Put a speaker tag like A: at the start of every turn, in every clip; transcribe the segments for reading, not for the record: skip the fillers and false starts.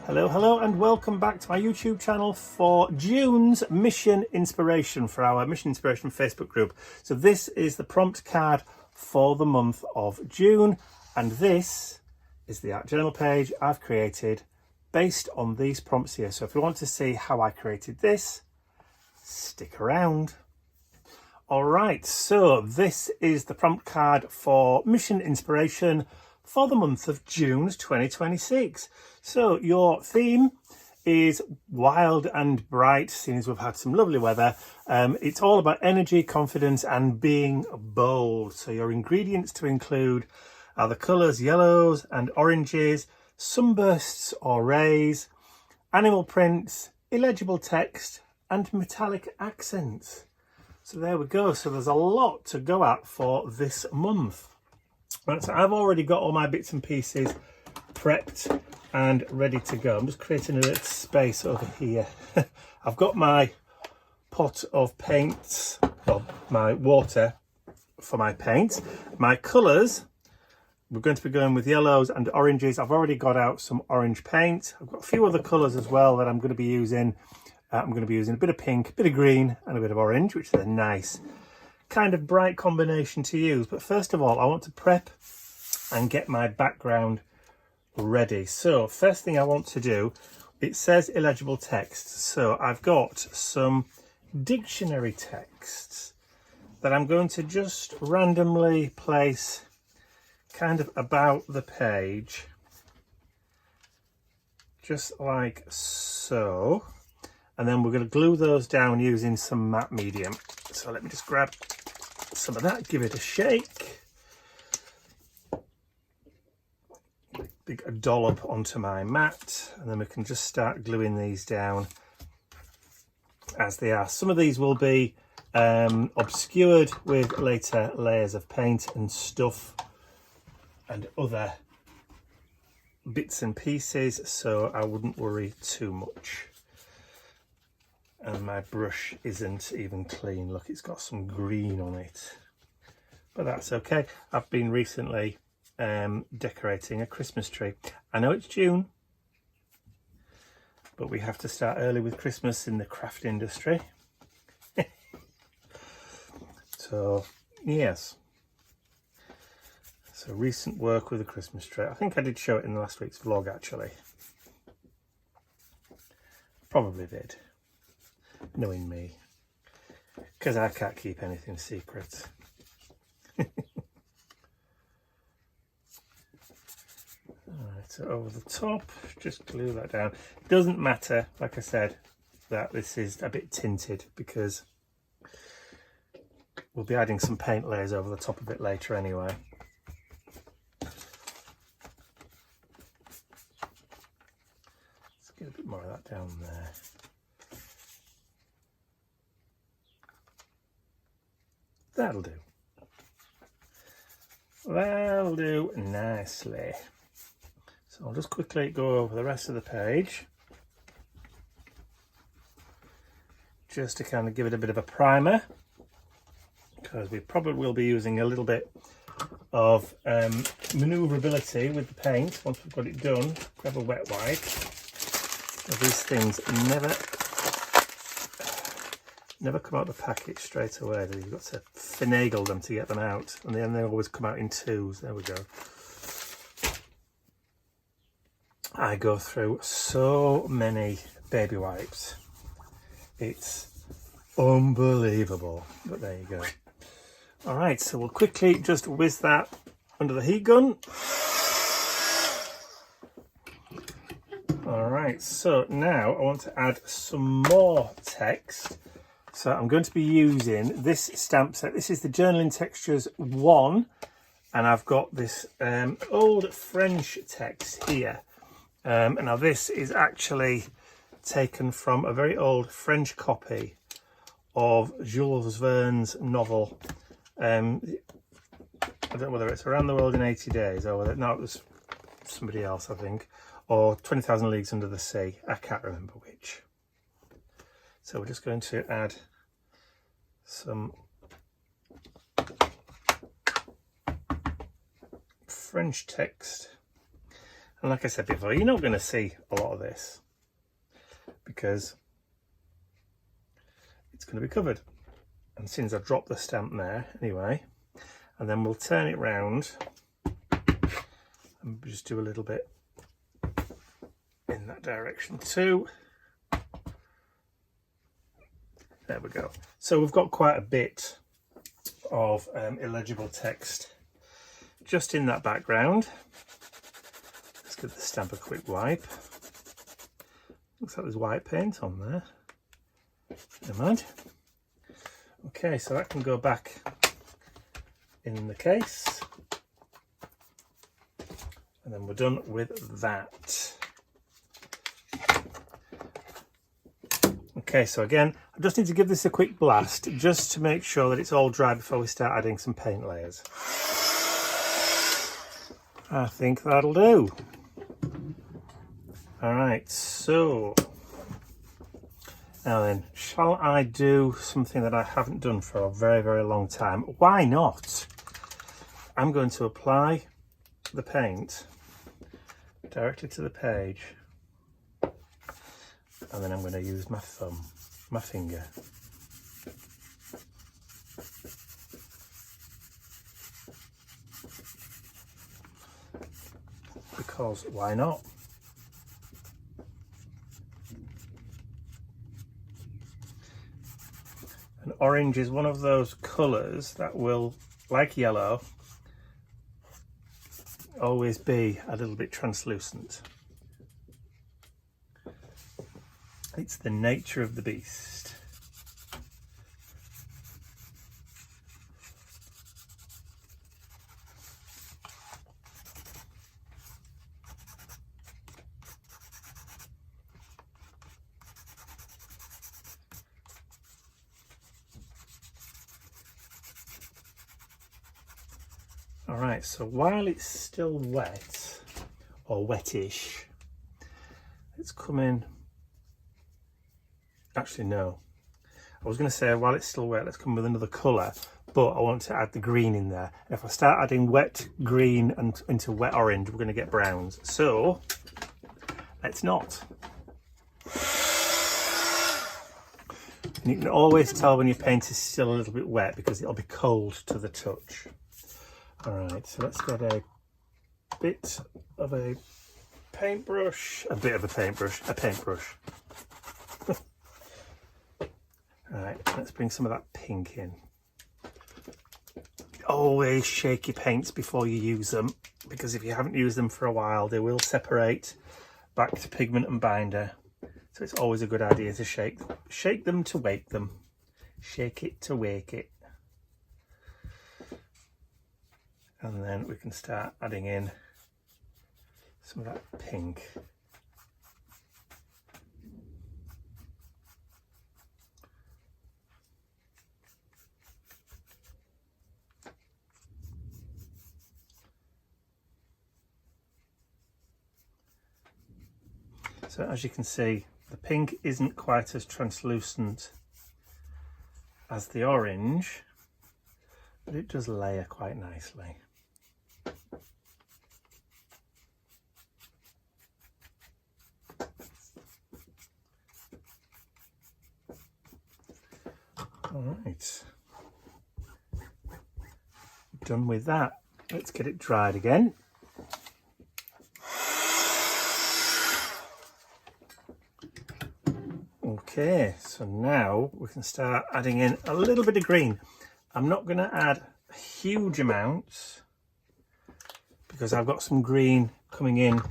A: Hello and welcome back to my YouTube channel for June's mission inspiration for our mission inspiration Facebook group. So this is the prompt card for the month of June, and this is the art journal page I've created based on these prompts here. So if you want to see how I created this, stick around. All right, so this is the prompt card for mission inspiration for the month of June 2026. So your theme is wild and bright, seeing as we've had some lovely weather. It's all about energy, confidence and being bold. So your ingredients to include are the colours yellows and oranges, sunbursts or rays, animal prints, illegible text and metallic accents. So there we go. So there's a lot to go at for this month. Right, so I've already got all my bits and pieces prepped and ready to go. I'm just creating a little space over here. I've got my pot of paints, or my water for my paint. My colours, we're going to be going with yellows and oranges. I've already got out some orange paint. I've got a few other colours as well that I'm going to be using. I'm going to be using a bit of pink, a bit of green and a bit of orange, which is a nice kind of bright combination to use. But first of all, I want to prep and get my background ready. So first thing I want to do, it says illegible text. So I've got some dictionary texts that I'm going to just randomly place kind of about the page, just like so. And then we're going to glue those down using some matte medium. So let me just grab some of that, give it a shake. A dollop onto my mat, and then we can just start gluing these down as they are. Some of these will be obscured with later layers of paint and stuff and other bits and pieces, so I wouldn't worry too much. And my brush isn't even clean. Look, it's got some green on it, but that's okay. I've been recently decorating a Christmas tree. I know it's June, but we have to start early with Christmas in the craft industry. So yes, so recent work with a Christmas tree. I think I did show it in last week's vlog, actually. Probably did, knowing me, because I can't keep anything secret. So over the top, just glue that down. It doesn't matter, like I said, that this is a bit tinted, because we'll be adding some paint layers over the top of it later anyway. Let's get a bit more of that down there. That'll do. That'll do nicely. So I'll just quickly go over the rest of the page, just to kind of give it a bit of a primer, because we probably will be using a little bit of manoeuvrability with the paint once we've got it done. Grab a wet wipe. Now, these things never come out of the packet straight away. You've got to finagle them to get them out, and then they always come out in twos. There we go. I go through so many baby wipes, it's unbelievable, but there you go. All right, so we'll quickly just whiz that under the heat gun. All right, so now I want to add some more text. So I'm going to be using this stamp set. This is the Journaling Textures 1, and I've got this old French text here. And now this is actually taken from a very old French copy of Jules Verne's novel. I don't know whether it's Around the World in 80 Days or whether, no, it was somebody else, I think, or 20,000 Leagues Under the Sea. I can't remember which. So we're just going to add some French text. And like I said before, you're not going to see a lot of this because it's going to be covered. And since I've dropped the stamp there anyway, and then we'll turn it round and just do a little bit in that direction too. There we go. So we've got quite a bit of illegible text just in that background. Let's give the stamp a quick wipe. Looks like there's white paint on there. Never mind. Okay, so that can go back in the case. And then we're done with that. Okay, so again, I just need to give this a quick blast just to make sure that it's all dry before we start adding some paint layers. I think that'll do. All right, so now then, shall I do something that I haven't done for a very, very long time? Why not? I'm going to apply the paint directly to the page, and then I'm going to use my thumb, my finger. Because why not? And orange is one of those colours that will, like yellow, always be a little bit translucent. It's the nature of the beast. All right, so while it's still wet, or wettish, let's come in. Actually, no. I was going to say while it's still wet, let's come with another colour, but I want to add the green in there. If I start adding wet green and into wet orange, we're going to get browns. So, let's not. And you can always tell when your paint is still a little bit wet because it'll be cold to the touch. Alright, so let's get a bit of a paintbrush. Alright, let's bring some of that pink in. Always shake your paints before you use them, because if you haven't used them for a while, they will separate back to pigment and binder. So it's always a good idea to shake them to wake them. Shake it to wake it. And then we can start adding in some of that pink. So as you can see, the pink isn't quite as translucent as the orange, but it does layer quite nicely. All right, done with that. Let's get it dried again. Okay, so now we can start adding in a little bit of green. I'm not going to add huge amounts because I've got some green coming in,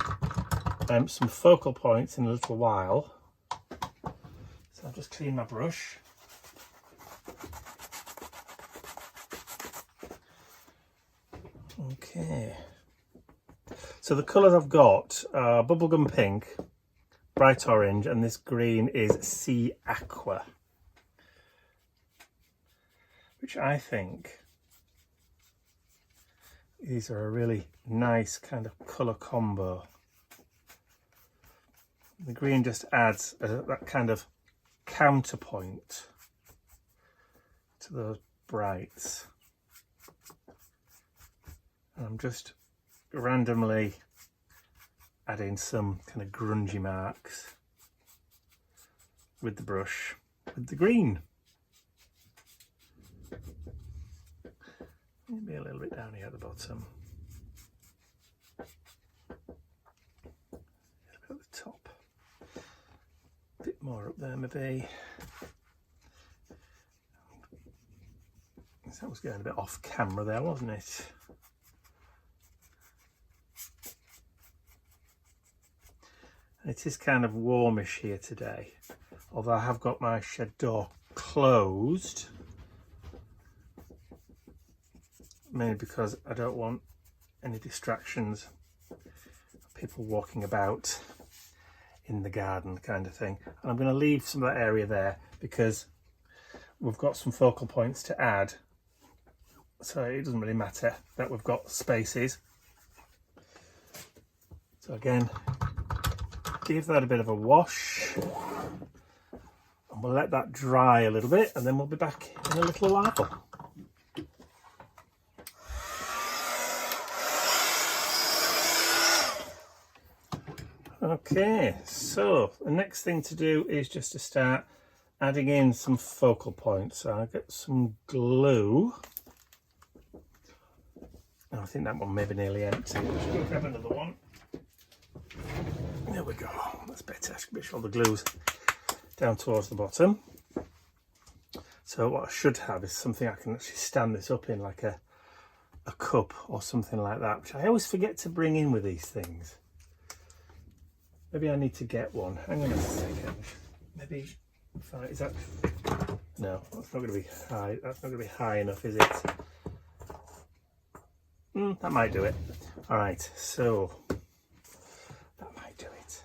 A: some focal points in a little while. So I'll just clean my brush. Okay, so the colours I've got are bubblegum pink, bright orange, and this green is sea aqua, which I think these are a really nice kind of colour combo. The green just adds that kind of counterpoint to those brights. And I'm just randomly add in some kind of grungy marks with the brush, with the green. Maybe a little bit down here at the bottom. A bit at the top. A bit more up there maybe. That was getting a bit off camera there, wasn't it? It is kind of warmish here today, although I have got my shed door closed, mainly because I don't want any distractions, people walking about in the garden kind of thing. And I'm going to leave some of that area there because we've got some focal points to add, so it doesn't really matter that we've got spaces. So again, give that a bit of a wash and we'll let that dry a little bit, and then we'll be back in a little while. Okay, so the next thing to do is just to start adding in some focal points. So I'll get some glue. I think that one may be nearly empty. I'll grab another one. There we go, that's better. Make sure the glue's down towards the bottom. So what I should have is something I can actually stand this up in, like a cup or something like that, which I always forget to bring in with these things. Maybe I need to get one. Hang on a second. Maybe, is that, no, that's not going to be high. That's not going to be high enough, is it? That might do it. All right, so that might do it.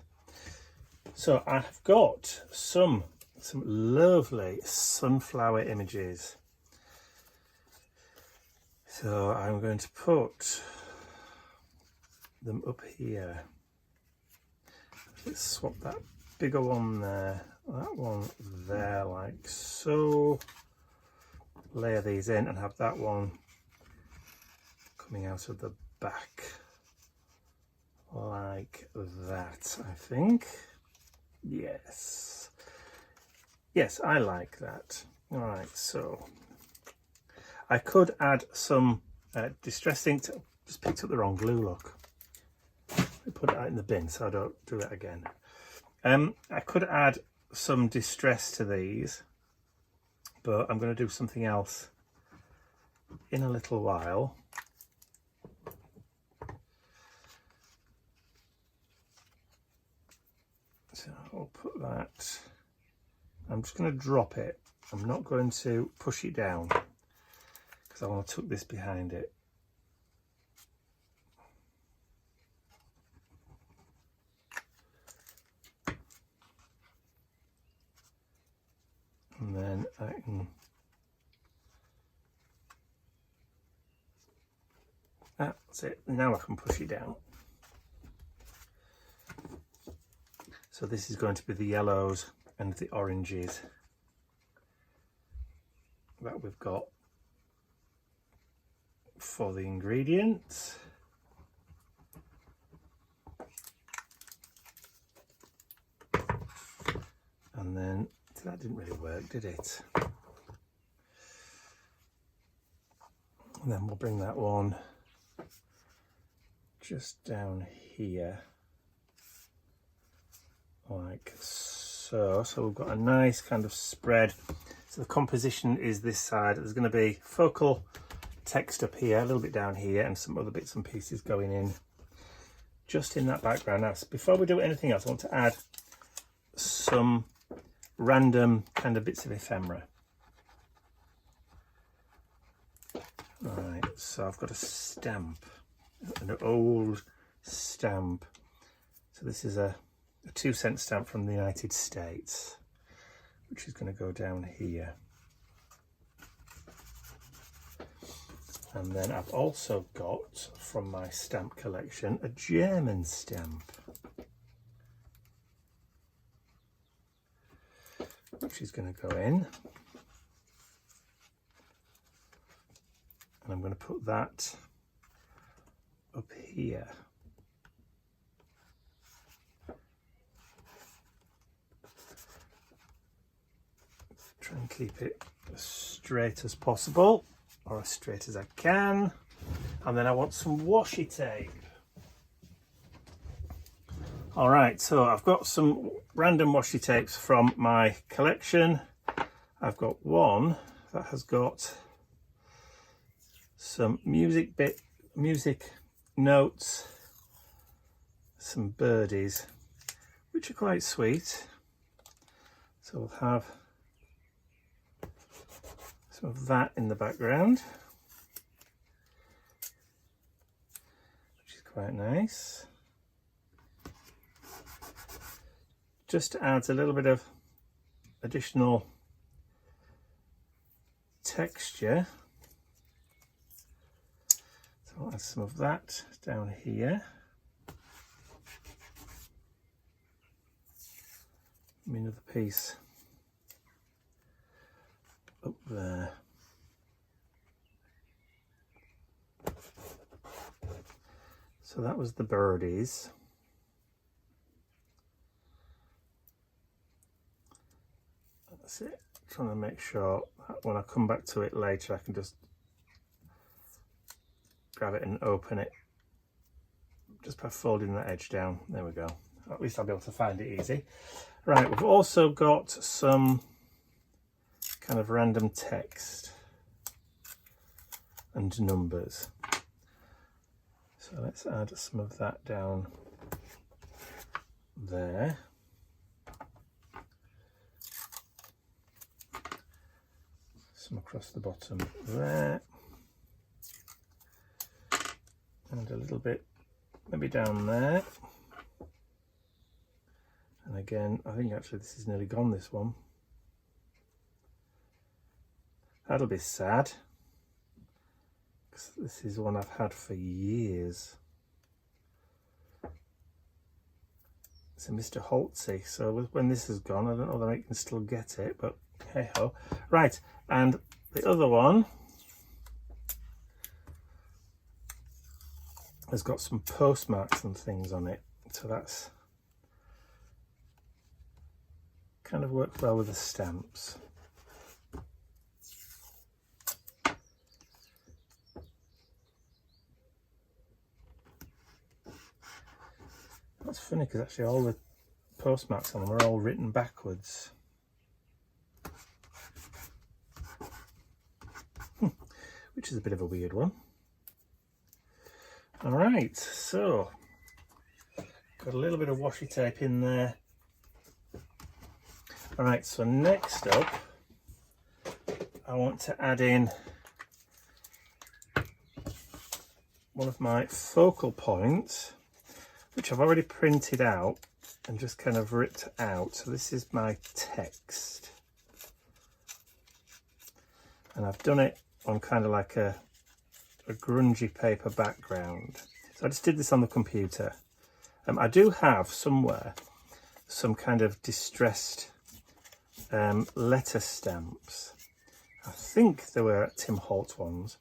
A: So I've got some lovely sunflower images. So I'm going to put them up here. Let's swap that bigger one there, that one there, like so. Layer these in and have that one coming out of the back like that, I think. Yes, I like that. All right, so I could add some distress ink. Just picked up the wrong glue, look. I put it out in the bin so I don't do it again. I could add some distress to these, but I'm going to do something else in a little while. So I'll put that, I'm just going to drop it. I'm not going to push it down because I want to tuck this behind it. And then I can, that's it, now I can push it down. So this is going to be the yellows and the oranges that we've got for the ingredients. And then that didn't really work, did it? And then we'll bring that one just down here like so. So we've got a nice kind of spread. So the composition is this side. There's going to be focal text up here, a little bit down here, and some other bits and pieces going in just in that background. Now, before we do anything else, I want to add some random kind of bits of ephemera. Right, so I've got a stamp, an old stamp. So this is a 2-cent stamp from the United States, which is going to go down here. And then I've also got from my stamp collection a German stamp, which is going to go in. And I'm going to put that up here. keep it as straight as possible, or as straight as I can. And then I want some washi tape. All right, so I've got some random washi tapes from my collection. I've got one that has got some music notes, some birdies, which are quite sweet. So we'll have some of that in the background, which is quite nice. Just adds a little bit of additional texture. So I'll add some of that down here. Another piece up there. So that was the birdies. That's it. Trying to make sure that when I come back to it later, I can just grab it and open it just by folding that edge down. There we go. At least I'll be able to find it easy. Right, we've also got some kind of random text and numbers. So let's add some of that down there. Some across the bottom there. And a little bit maybe down there. And again, I think actually this is nearly gone, this one. That'll be sad, because this is one I've had for years. It's a Mr. Holtzy, so when this is gone, I don't know whether I can still get it, but hey ho. Right, and the other one has got some postmarks and things on it, so that's kind of worked well with the stamps. That's funny, because actually all the postmarks on them are all written backwards. Which is a bit of a weird one. All right, so got a little bit of washi tape in there. All right, so next up, I want to add in one of my focal points, which I've already printed out and just kind of ripped out. So this is my text. And I've done it on kind of like a grungy paper background. So I just did this on the computer. I do have somewhere some kind of distressed letter stamps. I think they were Tim Holtz ones,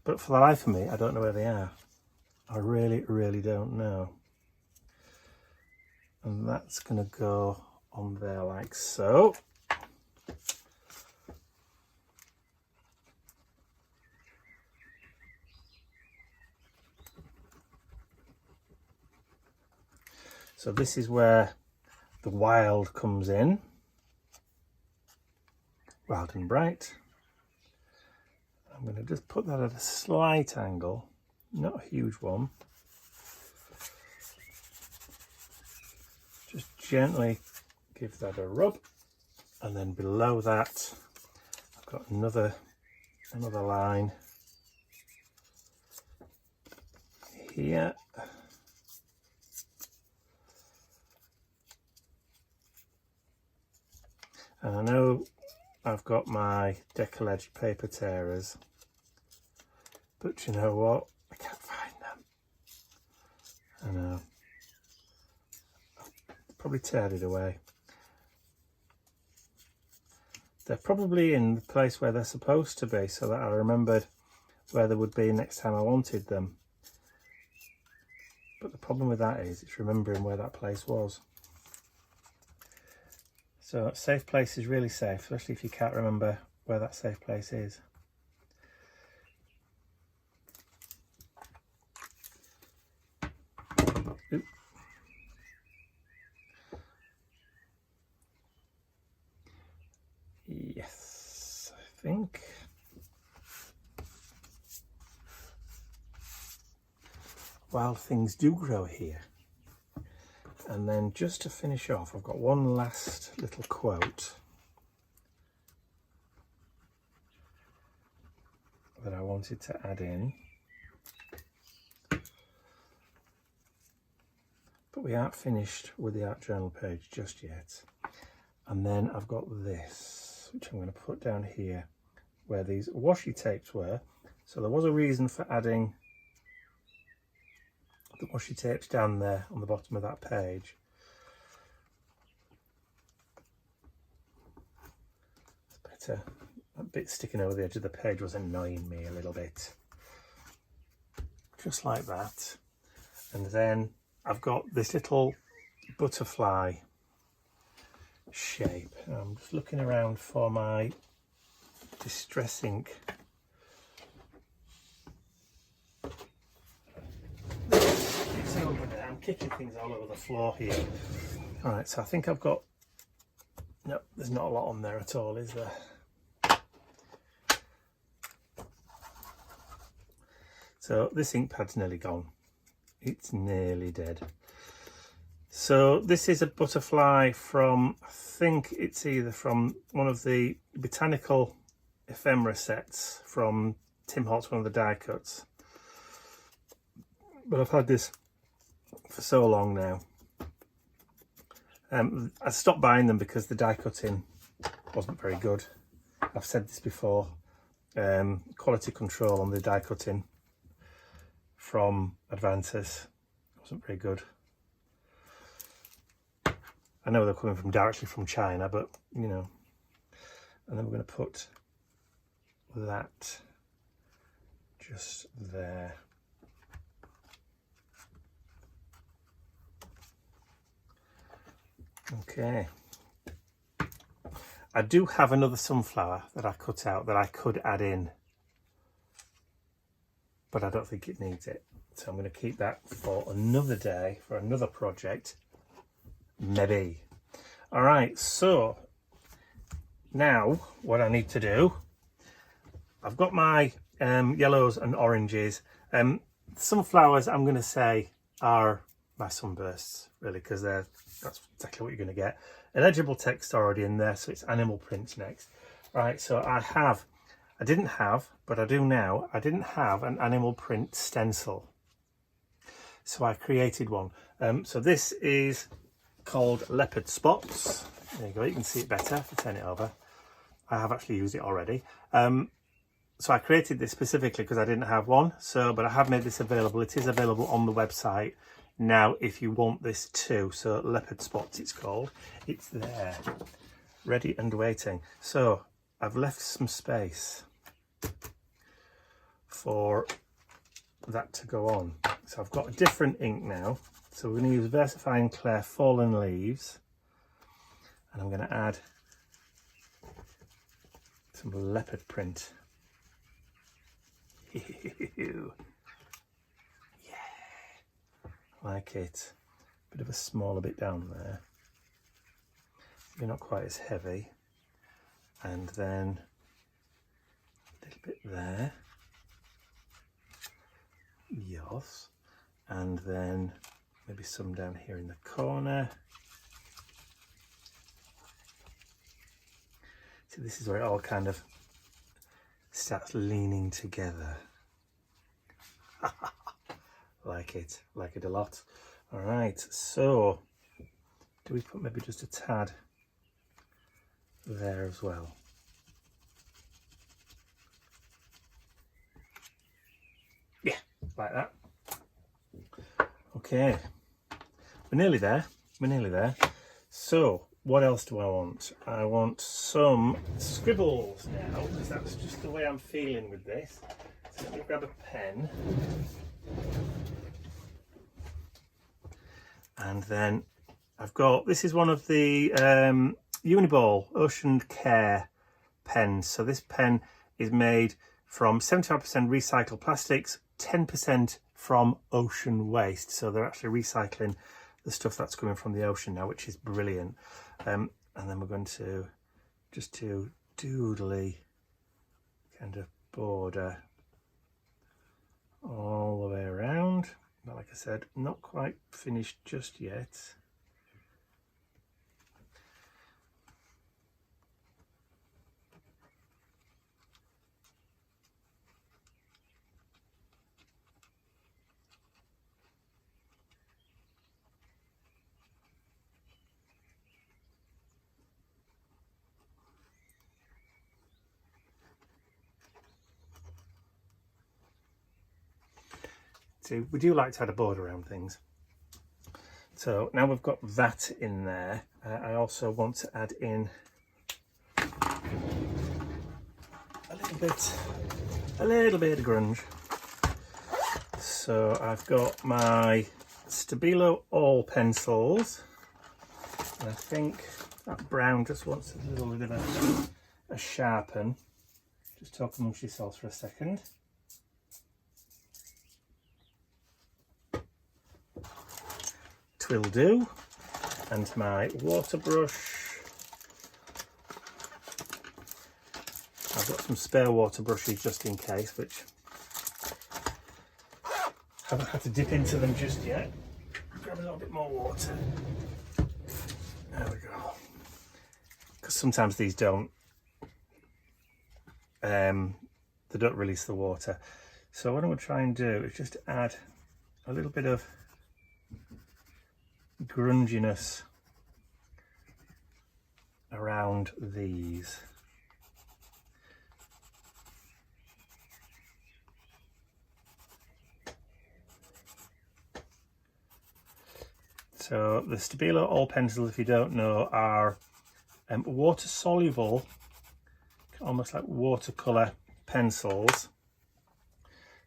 A: but for the life of me, I don't know where they are. I really don't know. And that's going to go on there like so. So this is where the wild comes in. Wild and bright. I'm going to just put that at a slight angle, not a huge one. Just gently give that a rub, and then below that I've got another line here. And I know I've got my Deakin edge paper tearers, but you know what? I can't find them. I know. I've probably teared it away. They're probably in the place where they're supposed to be, so that I remembered where they would be next time I wanted them. But the problem with that is it's remembering where that place was. So safe place is really safe, especially if you can't remember where that safe place is. Oop. Yes, I think. Wild things do grow here. And then just to finish off, I've got one last little quote that I wanted to add in. But we aren't finished with the art journal page just yet. And then I've got this, which I'm going to put down here, where these washi tapes were. So there was a reason for adding the washi tapes down there on the bottom of that page. It's better. That bit sticking over the edge of the page was annoying me a little bit. Just like that. And then I've got this little butterfly shape. I'm just looking around for my distress ink. It's over there. I'm kicking things all over the floor here. Alright, so I think I've got... No, there's not a lot on there at all, is there? So this ink pad's nearly gone. It's nearly dead. So this is a butterfly from, I think it's either from one of the botanical ephemera sets from Tim Holtz, one of the die cuts. But I've had this for so long now. I stopped buying them because the die cutting wasn't very good. I've said this before. Quality control on the die cutting from Advances wasn't very good. I know they're coming from directly from China, but you know. And then we're going to put that just there. Okay. I do have another sunflower that I cut out that I could add in, but I don't think it needs it. So I'm going to keep that for another day, for another project, maybe. All right, so now what I need to do, I've got my yellows and oranges. Sunflowers, I'm going to say, are my sunbursts, really, because that's exactly what you're going to get. Illegible text already in there, so it's animal prints next. Right, so I didn't have, but I do now, I didn't have an animal print stencil. So I created one. So this is called Leopard Spots. There you go, you can see it better if I turn it over. I have actually used it already. So I created this specifically because I didn't have one. But I have made this available. It is available on the website now if you want this too. So Leopard Spots it's called. It's there, ready and waiting. So I've left some space for that to go on. So I've got a different ink now. So we're going to use Versifying Clay Fallen Leaves. And I'm going to add some leopard print. Yeah, like it. Bit of a smaller bit down there. Maybe not quite as heavy. And then a little bit there. Yes. And then maybe some down here in the corner. So this is where it all kind of starts leaning together. like it a lot. All right, so do we put maybe just a tad there as well? Yeah, like that. Okay, we're nearly there. So what else do I want? I want some scribbles now, because that's just the way I'm feeling with this. So let me grab a pen. And then I've got, this is one of the Uniball Ocean Care pens. So this pen is made from 75% recycled plastics, 10% from ocean waste. So they're actually recycling the stuff that's coming from the ocean now, which is brilliant. And then we're going to just do doodly kind of border all the way around. But like I said, not quite finished just yet. So we do like to add a border around things. So now we've got that in there, I also want to add in a little bit of grunge. So I've got my Stabilo all pencils, and I think that brown just wants a little bit of a sharpen. Just talk amongst yourselves for a second. Twill do, and my water brush. I've got some spare water brushes just in case, which haven't had to dip into them just yet. Grab a little bit more water. There we go. Because sometimes these don't, they don't release the water. So what I'm going to try and do is just add a little bit of grunginess around these. So the Stabilo all pencils, if you don't know, are water soluble, almost like watercolor pencils.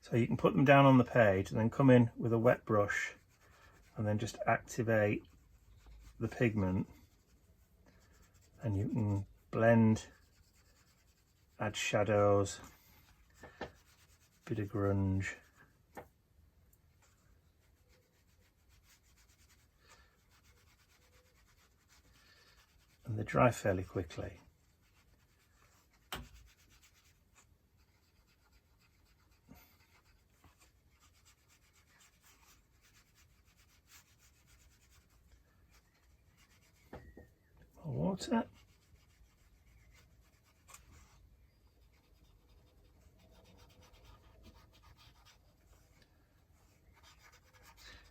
A: So you can put them down on the page and then come in with a wet brush and then just activate the pigment, and you can blend, add shadows, bit of grunge. And they dry fairly quickly. Water.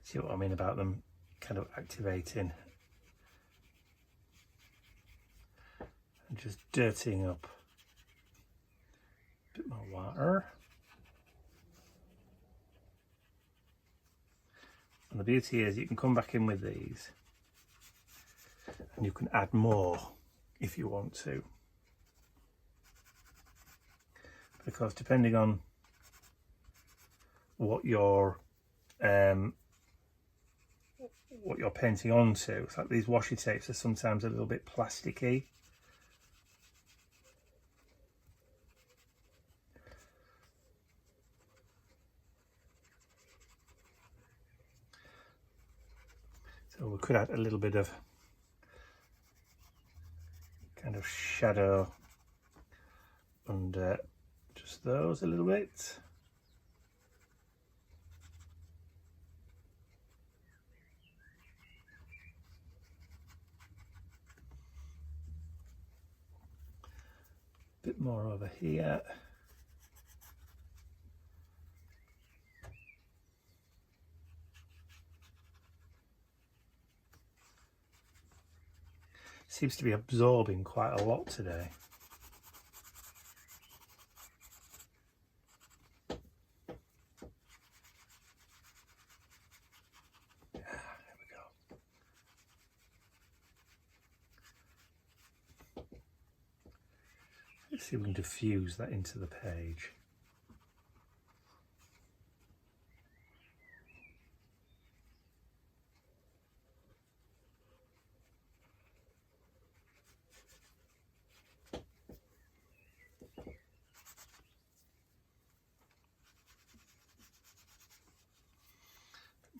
A: See what I mean about them kind of activating and just dirtying up. A bit more water. And the beauty is you can come back in with these and you can add more if you want to, because depending on what you're painting onto, it's like these washi tapes are sometimes a little bit plasticky. So we could add a little bit of kind of shadow under just those a little bit. Bit more over here. Seems to be absorbing quite a lot today. There we go. Let's see if we can diffuse that into the page.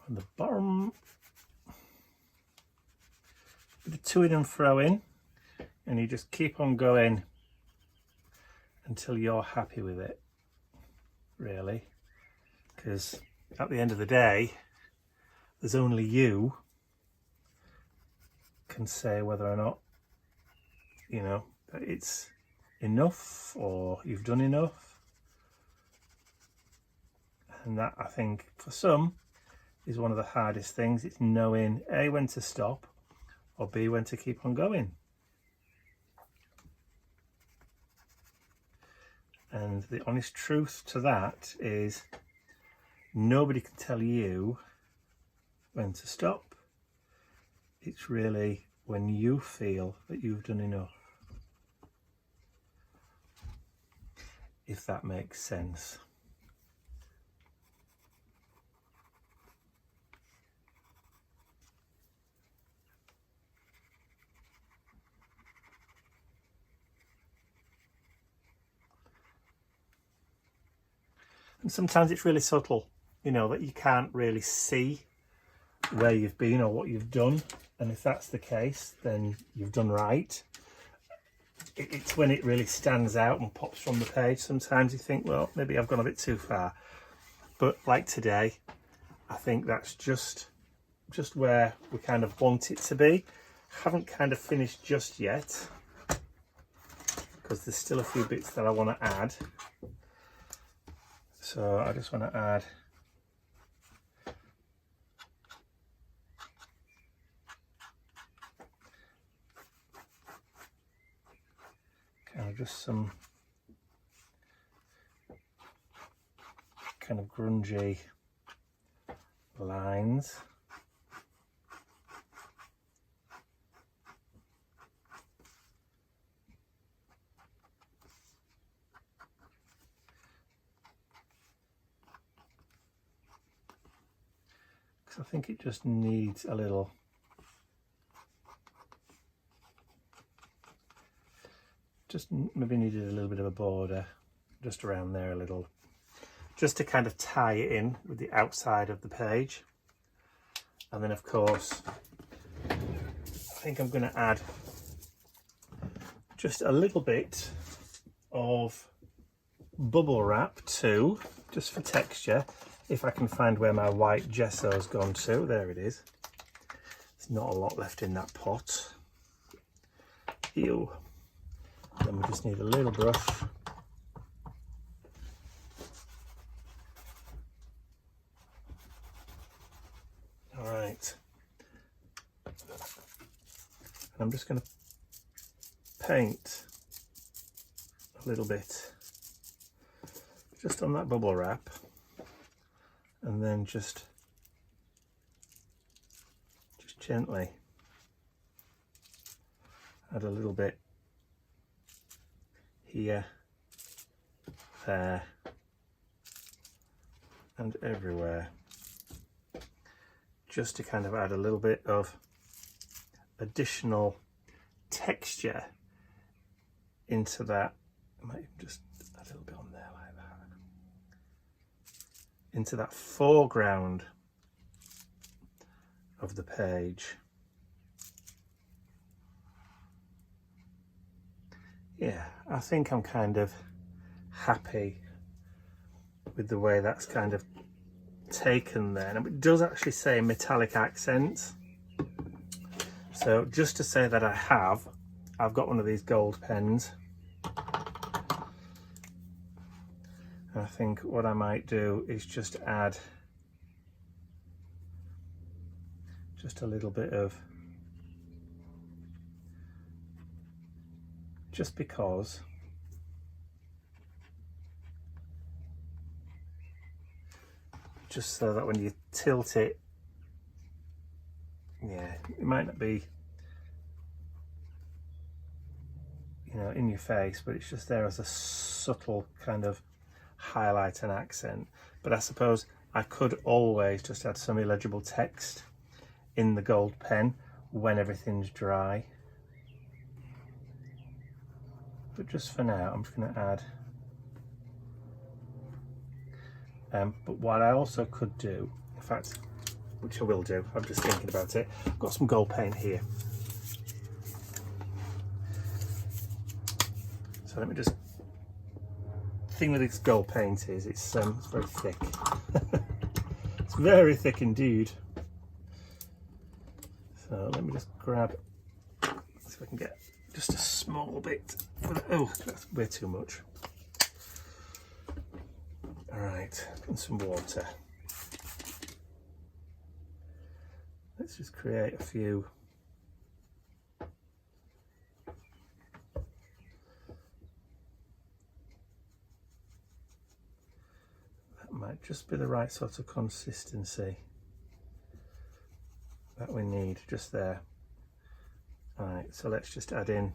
A: on the bottom. Bit of to in and fro in, and you just keep on going until you're happy with it, really, because at the end of the day there's only you can say whether or not, you know, that it's enough or you've done enough. And that, I think, for some is one of the hardest things. It's knowing A, when to stop, or B, when to keep on going. And the honest truth to that is nobody can tell you when to stop. It's really when you feel that you've done enough. If that makes sense. And sometimes it's really subtle, you know, that you can't really see where you've been or what you've done. And if that's the case, then you've done right. It's when it really stands out and pops from the page. Sometimes you think, well, maybe I've gone a bit too far. But like today, I think that's just where we kind of want it to be. Haven't kind of finished just yet, because there's still a few bits that I want to add. So I just want to add kind of just some kind of grungy lines. I think it just needs a little, just maybe needed a little bit of a border just around there a little, just to kind of tie it in with the outside of the page. And then of course I think I'm going to add just a little bit of bubble wrap too, just for texture. If I can find where my white gesso's gone to, there it is. There's not a lot left in that pot. Ew. Then we just need a little brush. All right. And I'm just going to paint a little bit just on that bubble wrap. And then just gently add a little bit here, there, and everywhere, just to kind of add a little bit of additional texture into that. I might just add a little bit on there like that. Into that foreground of the page. Yeah, I think I'm kind of happy with the way that's kind of taken there. And it does actually say metallic accents. So just to say that I've got one of these gold pens. I think what I might do is just add just a little bit of, just because just so that when you tilt it, yeah, it might not be, you know, in your face, but it's just there as a subtle kind of highlight and accent. But I suppose I could always just add some illegible text in the gold pen when everything's dry. But just for now, I'm just going to add. But what I also could do, in fact, which I will do. I'm just thinking about it. I've got some gold paint here. So let me just... The thing with this gold paint is it's very thick. It's very thick indeed. So let me just grab, see if I can get just a small bit. Oh, that's way too much. All right, and some water. Let's just create a few. That might just be the right sort of consistency that we need just there. All right, so let's just add in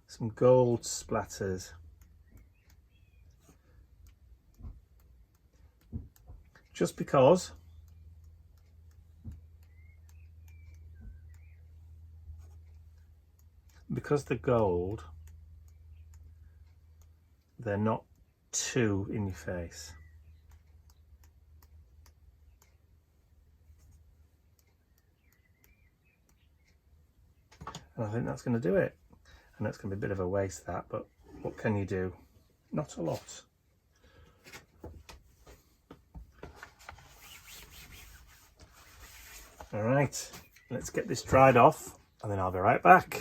A: some gold splatters. Just because the gold, they're not too in your face. And I think that's going to do it. And that's going to be a bit of a waste, that, but what can you do? Not a lot. All right, let's get this dried off and then I'll be right back.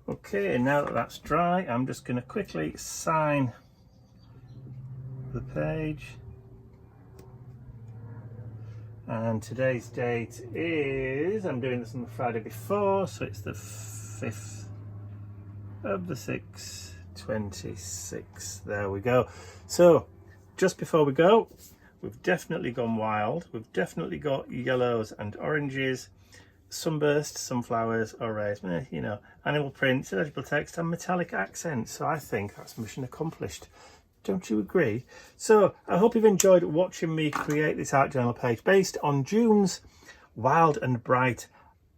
A: Okay, now that that's dry, I'm just going to quickly sign the page. And today's date is, I'm doing this on the Friday before, so it's the 5th of the 6th, 26. There we go. So just before we go, we've definitely gone wild. We've definitely got yellows and oranges, sunburst, sunflowers, arrays, you know, animal prints, illegible text and metallic accents. So I think that's mission accomplished. Don't you agree? So I hope you've enjoyed watching me create this art journal page based on June's wild and bright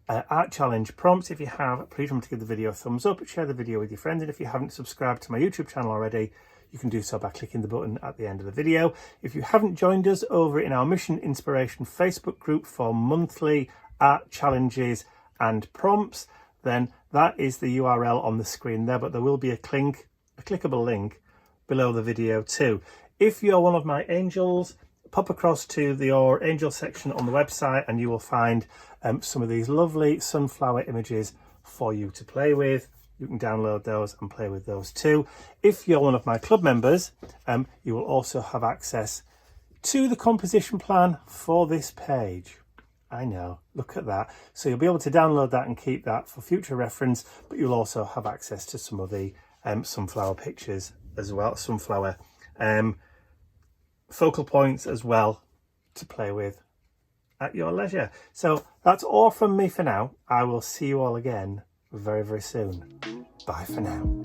A: art challenge prompts. If you have, please remember to give the video a thumbs up, share the video with your friends, and if you haven't subscribed to my YouTube channel already, you can do so by clicking the button at the end of the video. If you haven't joined us over in our Mission Inspiration Facebook group for monthly art challenges and prompts, then that is the URL on the screen there, but there will be a clickable link below the video too. If you're one of my angels, pop across to your angel section on the website and you will find some of these lovely sunflower images for you to play with. You can download those and play with those too. If you're one of my club members, you will also have access to the composition plan for this page. I know, look at that. So you'll be able to download that and keep that for future reference, but you'll also have access to some of the sunflower pictures as well, sunflower focal points as well to play with at your leisure. So that's all from me for now. I will see you all again very, very soon. Bye for now.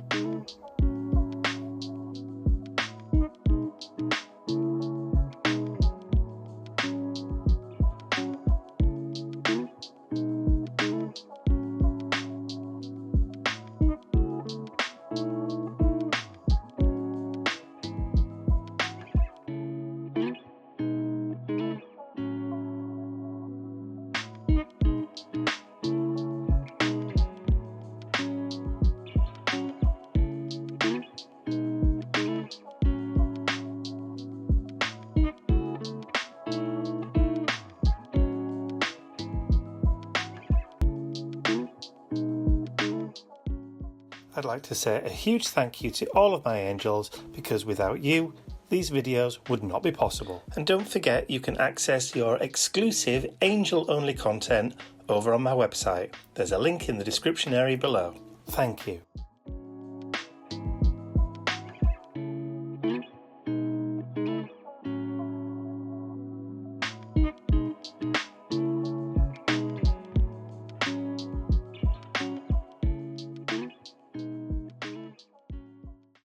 A: I'd like to say a huge thank you to all of my angels, because without you, these videos would not be possible. And don't forget, you can access your exclusive angel-only content over on my website. There's a link in the description area below. Thank you.